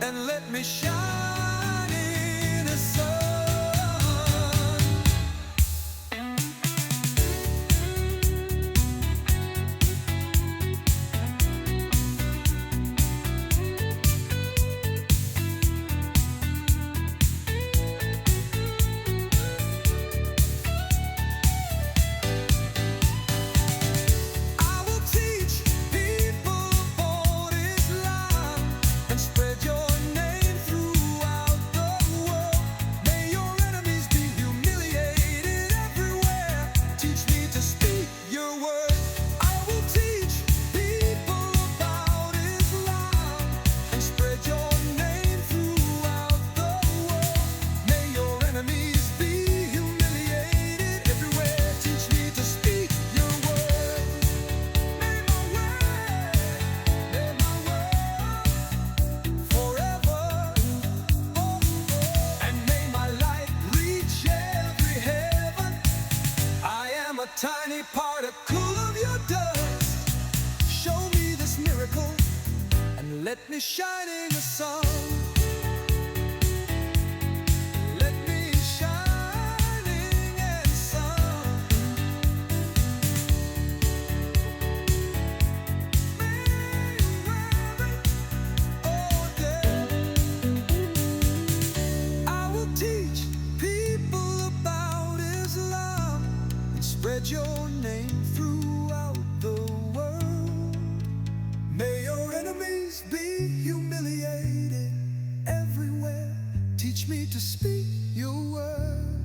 and let me shine in the sun. I will teach people about Islam and spread your name throughout the world. May your enemies be humiliated everywhere. Teach me to speak your word. I will teach people about Islam and spread your name throughout the world. May your enemies be humiliated everywhere. Teach me to speak your word. May my word forever, and may my light reach every heaven. I am a tiny particle of your dust. Show me this miracle and let me shine in the sun. Let me shining in the sun. I will teach people about Islam and spread your name throughout the world. May your enemies be humiliated everywhere. Teach me to speak your word.